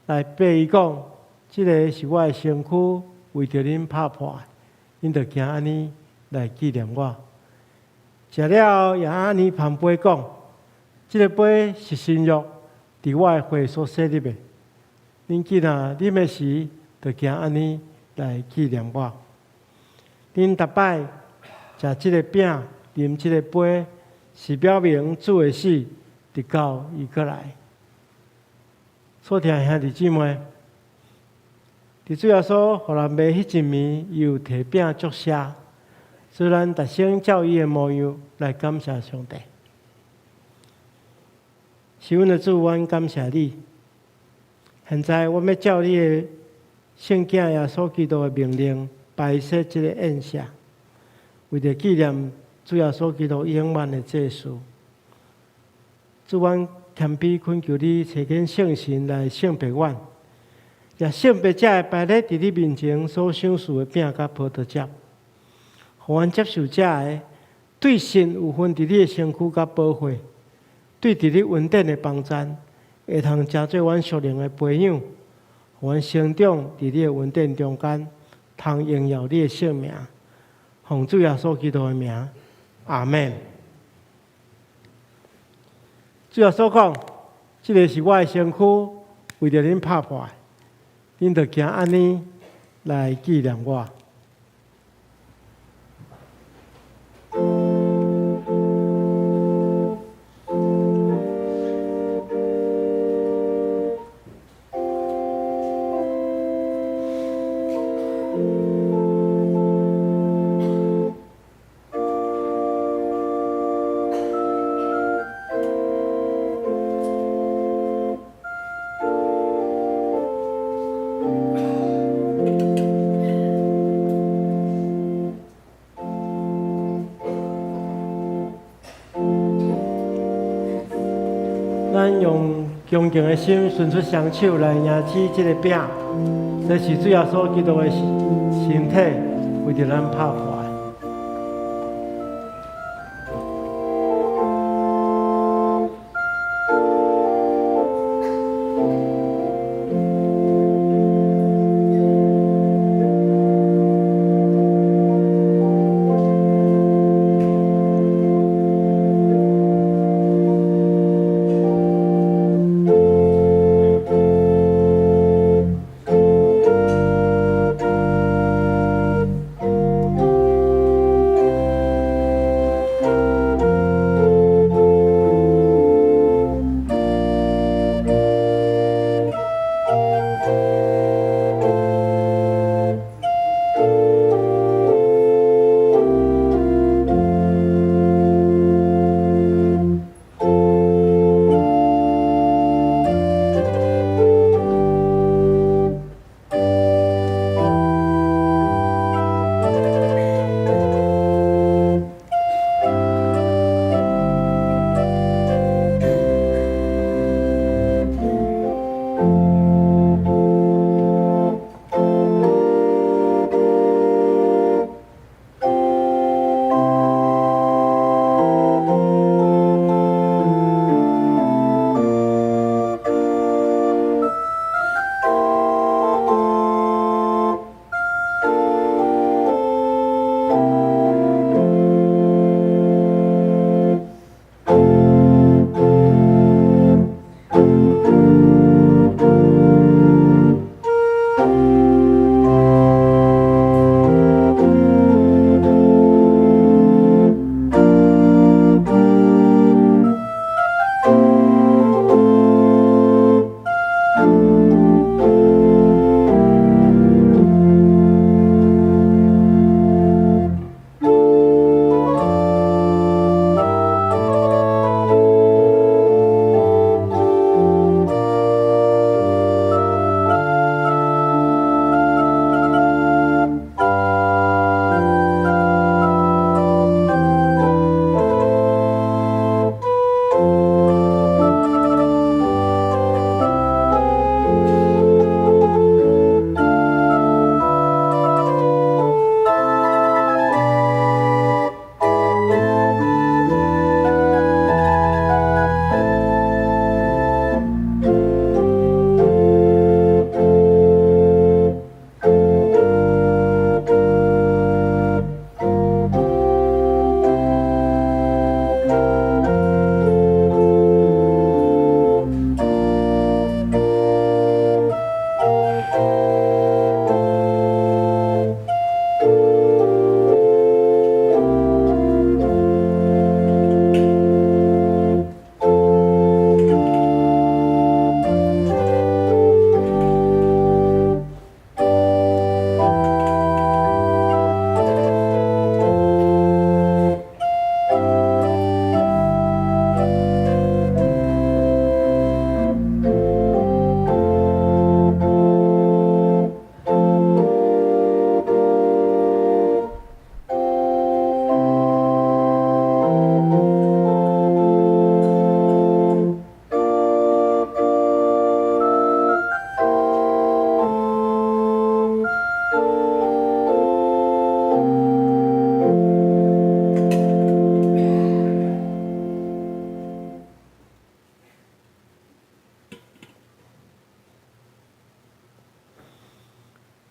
来爬伊讲，即个是我的身躯，为着恁拍破，恁着行安尼来纪念我。食了也安尼旁杯讲，即个杯是新约，伫我的血所设立的。恁囡仔啉的时，着行安尼来纪念我。恁逐摆食即个饼，啉即个杯，是表明主的死，直到伊过来。所听兄弟姊妹，伫主耶稣互人卖迄一暝，伊有摕饼祝谢。虽然逐生照伊的模样来感谢上帝，是阮的主，阮感谢你。现在我要照你的圣囝耶稣基督的命令，摆设这个宴席，为着纪念主耶稣基督永远的祭祀。主，阮谦卑恳求你，找紧圣神来圣别阮，也圣别者摆列伫你面前所享受的饼甲葡萄汁。互阮接受者的对神有份伫你的身躯甲保护，对伫你稳定的帮助，会通成做阮属灵的培养，互阮成长伫你的稳定中间，通荣耀你的圣名。奉主耶稣基督的名，阿门。主耶稣讲：即个是我的身躯，为着恁拍破，恁着行安尼来纪念我。咱用恭敬的心，伸出双手来拿起这个饼，这是主耶稣基督的身体，为着咱拍破。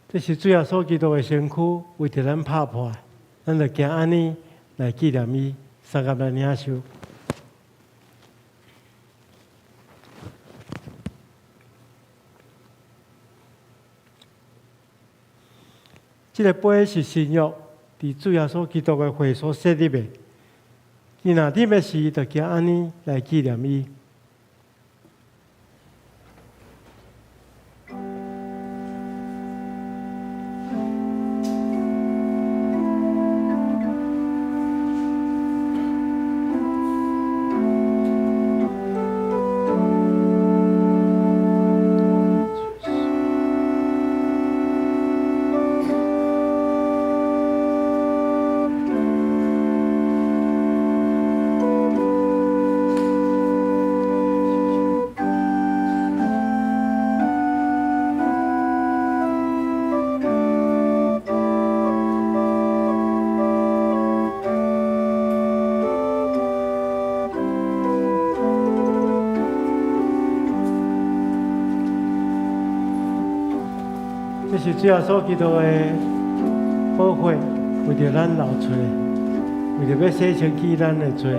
这是主耶稣基督的身躯，为着咱拍破，咱就行安尼来纪念伊，三甲来领受。这个杯是新约，伫主耶稣基督的会所设立的。今仔日的时，就行安尼来纪念伊。这是主耶稣基督的宝血，为着咱流出的，为着要洗清去咱的罪。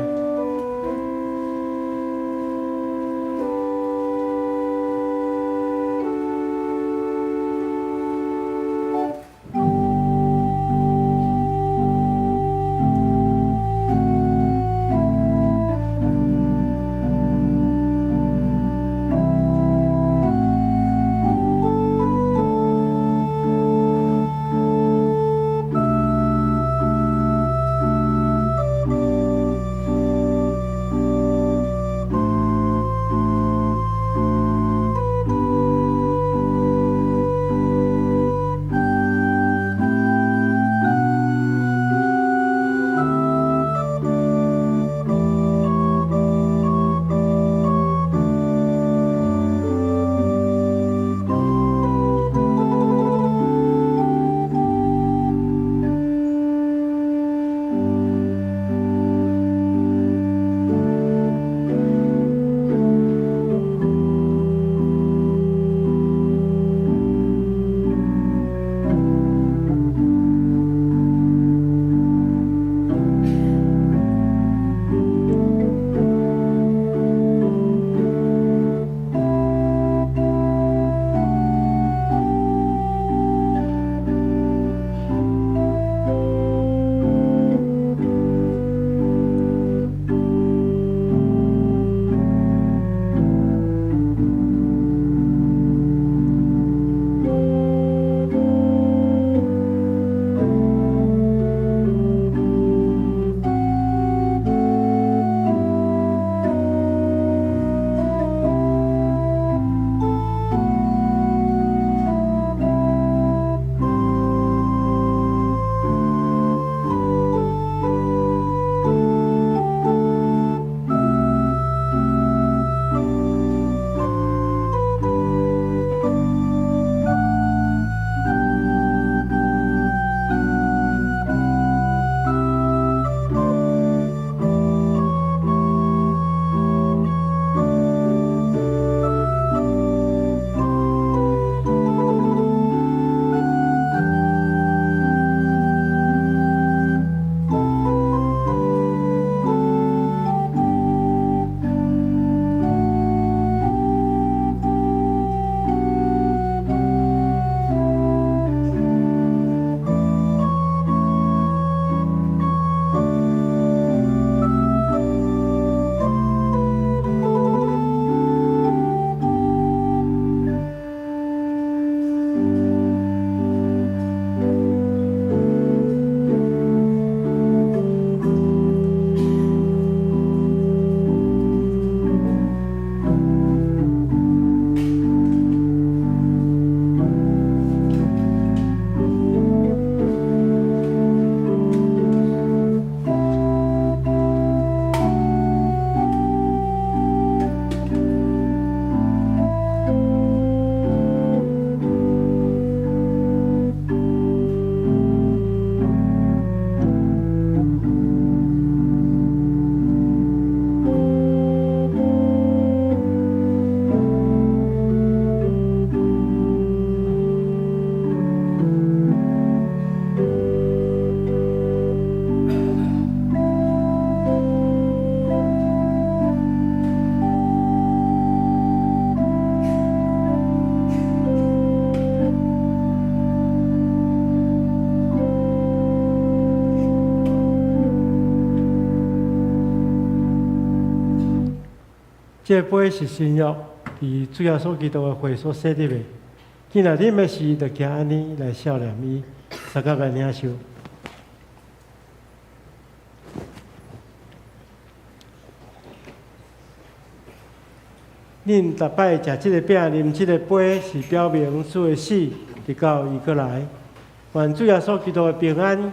这杯是新约，伫主耶稣基督的血所洗的。今仔啉的时，就行安尼来孝念伊，大家来领受。恁逐摆食即个饼、啉即个杯，是表明主的死，直到伊过来。愿主耶稣基督的平安，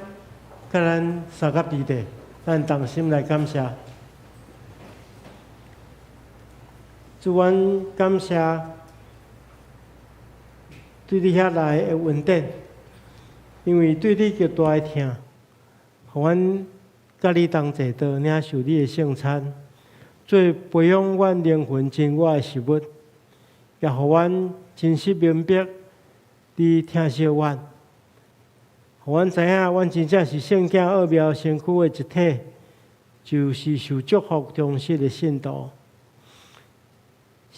甲咱三甲伫地，咱同心来感谢。主，阮感谢对你遐来的恩典，因为对你极大的疼，互阮甲你同齐道领受你的圣餐。做培养阮灵魂真我的食物，也互阮真实明白你疼惜阮，互阮知影，阮真正是圣经奥妙身躯的一体，就是受祝福忠实的信徒。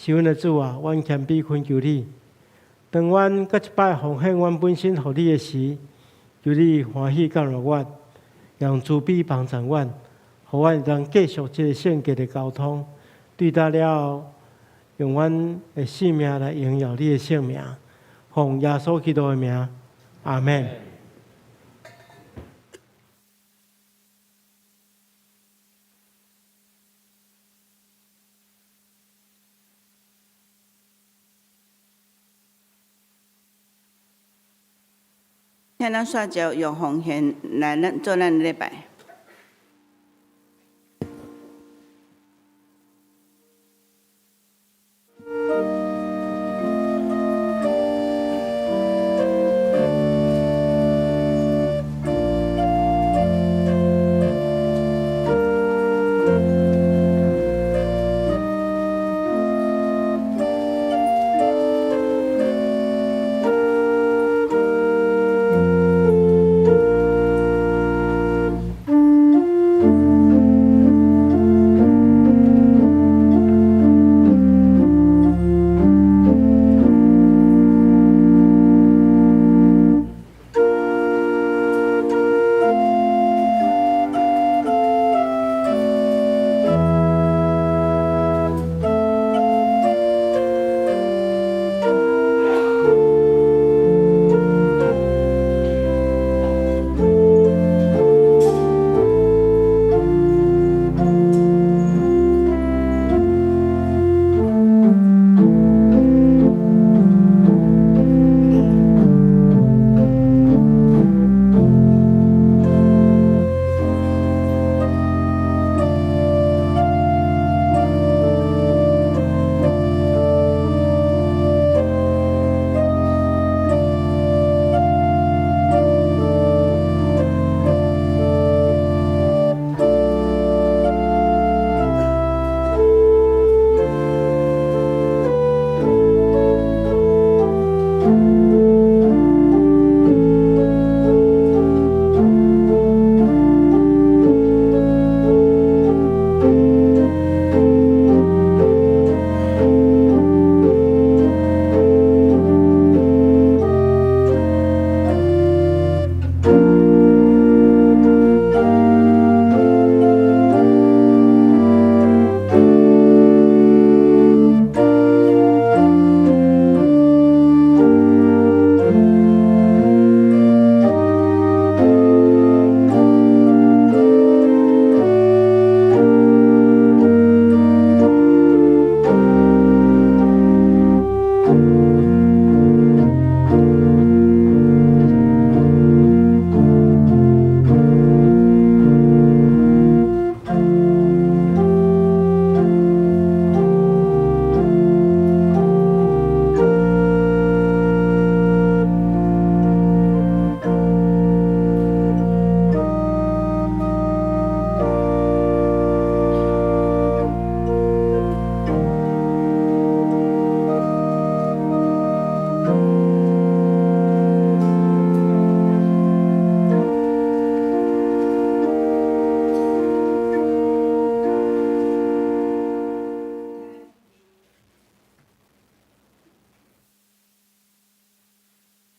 是阮的主啊，阮谦卑恳求你，当阮搁一摆奉献阮本身互你的时，求你欢喜降落阮，让慈悲帮助阮。互阮能继续这个圣洁的交通，对待了后，用阮的性命来荣耀你的性命，奉耶稣基督的名，阿门。请咱煞招用奉献来做咱的礼拜。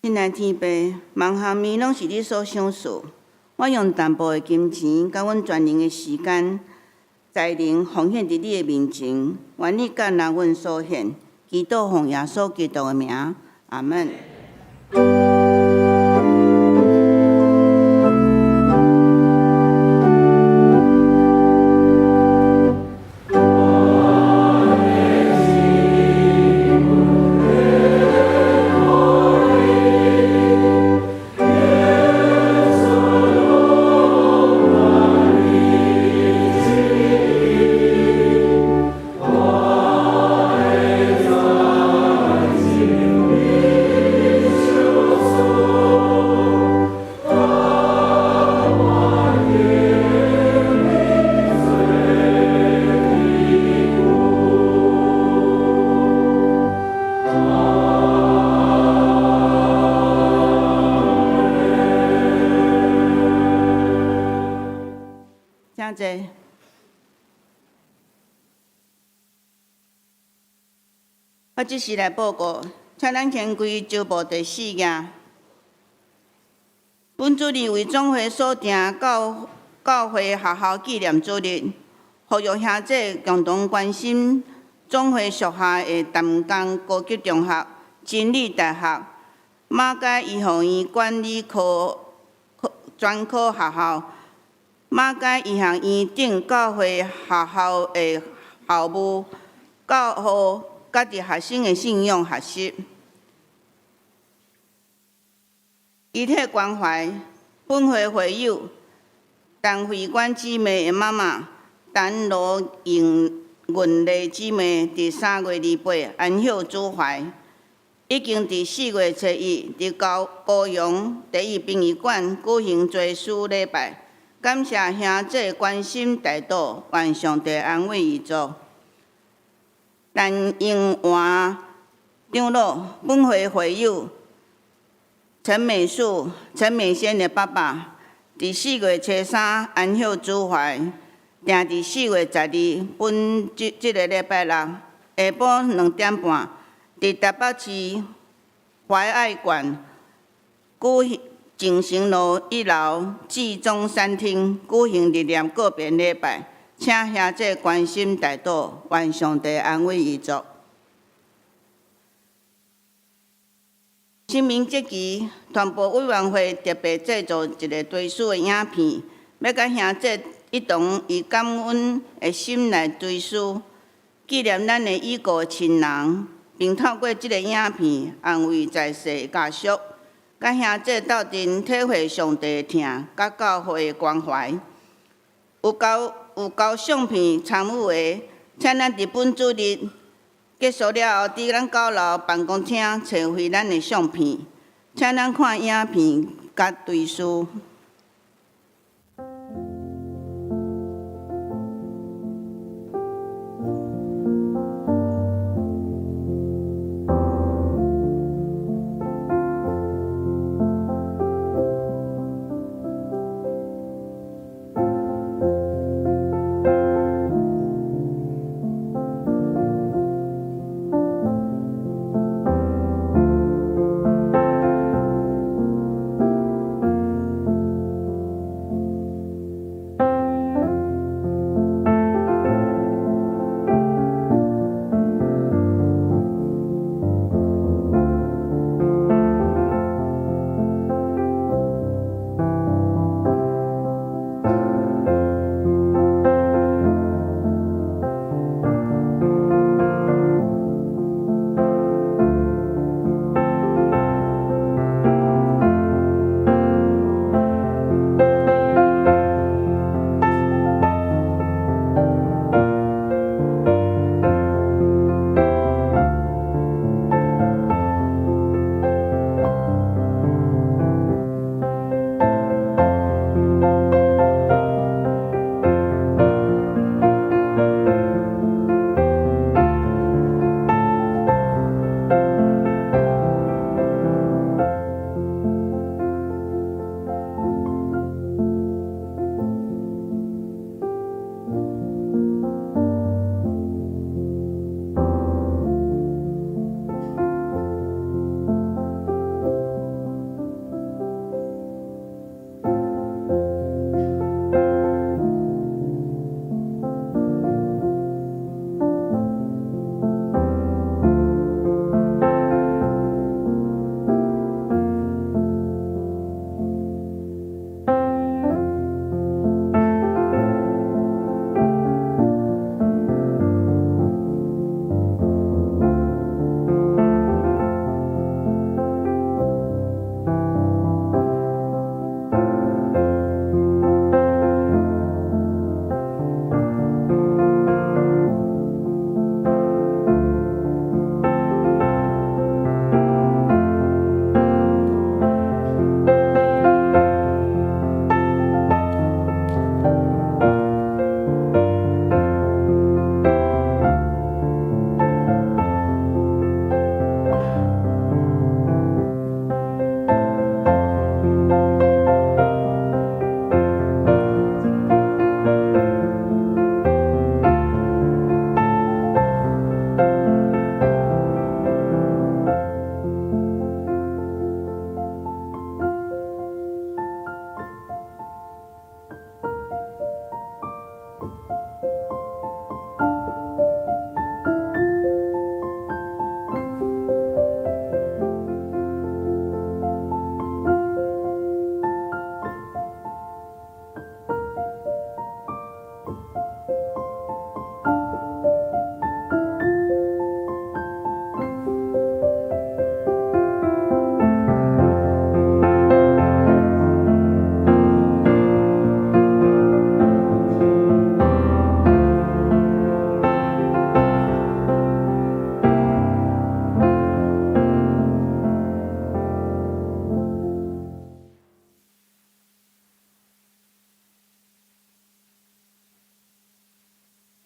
亲爱天父，望项面拢是你所赏赐。我用淡薄的金钱，甲阮全能的时间、才能奉献伫你的面前，愿你敢若阮所献，祈祷奉耶稣基督的名，阿门。请坐。我即时来报告，请咱牵开招募第4页。本主日为总会所定教会学校纪念主日，呼吁兄弟共同关心总会属下的淡江高级中学、真理大学、马街医学院管理科专科学校、马街医学院等教会学校的校务，教予家己学生的信仰学习。遗体关怀，本会会友陈慧娟姊妹的妈妈陈罗莹丽姊妹，伫3月28安享主怀，已经伫4月7日伫高雄第一殡仪馆举行追思礼拜。感谢兄弟关心代祷，愿上帝安慰伊族。陈英华长老，本会会友陈美树、陈美仙的爸爸，伫4月3安享主怀，定伫4月12本即个礼拜六下晡2点半，伫台北市怀爱馆进城路1楼至中餐厅举行日念告别礼拜，请兄弟关心代祷，愿上帝安慰伊族。清明节期，团部委员会特别制作一个追思的影片，要甲兄弟一同以感恩的心来追思，纪念咱的已故亲人，并透过这个影片安慰在世的家属，甲兄弟斗阵体会上帝的疼，甲教会的关怀。有交相片参与的，请咱伫本主日结束了后，伫咱九楼办公厅找回咱的相片，请咱看影片甲追思。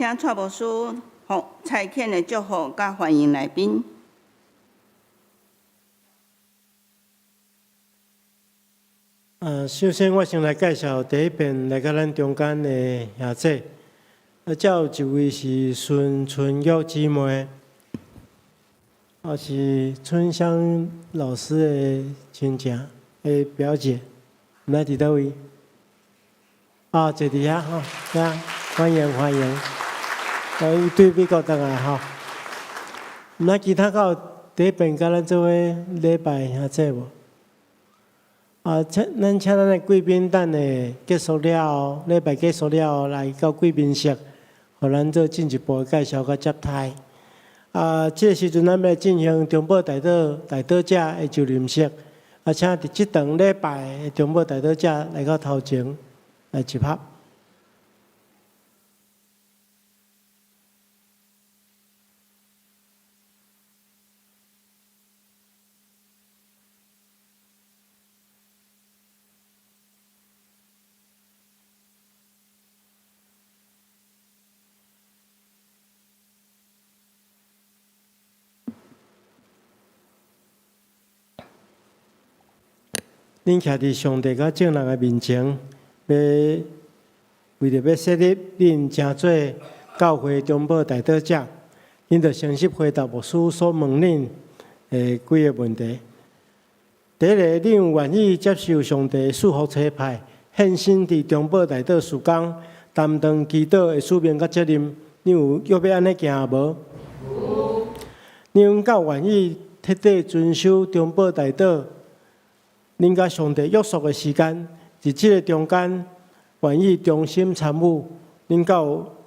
请蔡牧师蔡恳的祝福甲欢迎来宾。首先我先来介绍第一遍来到咱中间的兄姐，才有一位是孙春玉姊妹，是春香老师的亲戚的表姐，毋知伫倒位？坐伫遐吼，遐欢迎欢迎。伊对美国倒来吼，毋知其他有第一遍甲咱做伙礼拜兄姐无？咱请咱的贵宾等下结束了，礼拜结束了来到贵宾室，互咱做进一步的介绍甲接待。这个时阵咱要进行中保代祷者的就任式，请伫即场礼拜的中保代祷者来到头前来集合。恁徛伫上帝甲众人的面前，为着要设立恁诚做教会中保代祷者，恁着诚实回答牧师所问恁的几个问题。第一个，恁有愿意接受上帝束缚差派，献身伫中保代祷事工，担当祈祷的使命甲责任？恁有要安尼行无？恁敢愿意彻底遵守中保代祷？恁甲上帝约束的时间，伫即个中间，愿意忠心参与，恁敢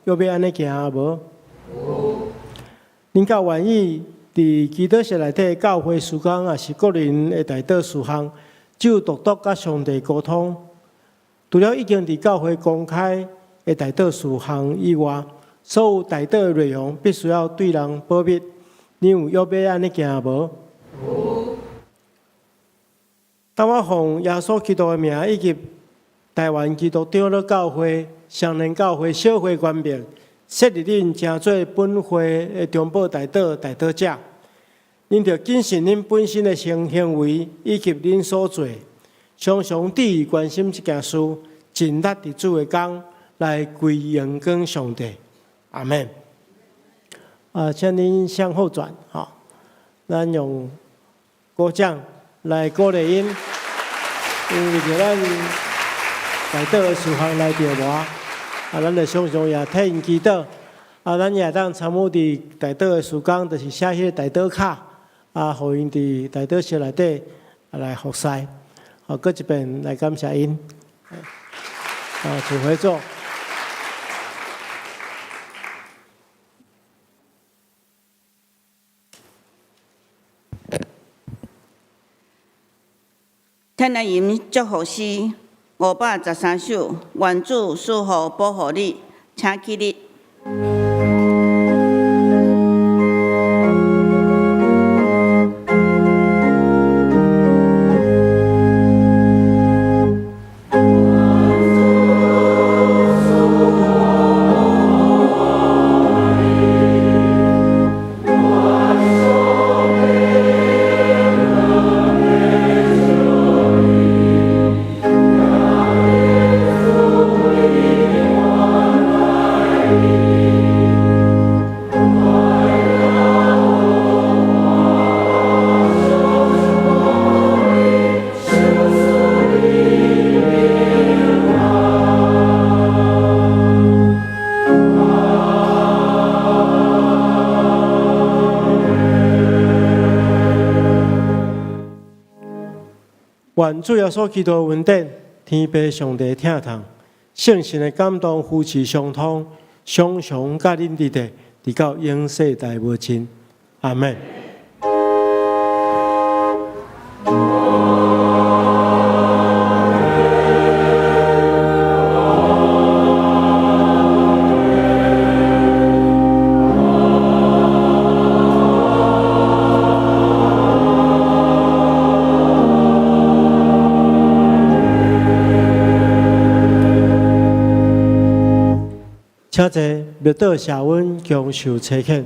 要安尼行无？恁敢愿意伫基督室内底教会事工，也是个人的代祷事项，只有独甲上帝沟通？除了已经伫教会公开的代祷事项以外，所有代祷的内容必须要对人保密。恁有要安尼行无？当我奉耶稣基督的名，以及台湾基督长老教会、上联教会小会官兵，设立恁诚做本会的中保代祷者，恁着谨慎恁本身的行为以及恁所做，常常注意关心这件事，尽力伫主的工来归荣光上帝。阿门。请恁向后转，咱用鼓掌来鼓励因，因为着咱代祷的事项来着磨，咱着常常也替因祈祷，咱也当参与伫代祷的事工，就是写迄个代祷卡，互因伫代祷室内底来服侍。搁一遍来感谢因，请回座。听来吟祝福诗513首，愿主赐福保护你，请起立。愿主耶稣基督的恩典，天父上帝疼痛，圣神的感动，夫妻相通，常常甲恁伫地，直到永世代无尽。阿门。请坐，密道社温共受切劝。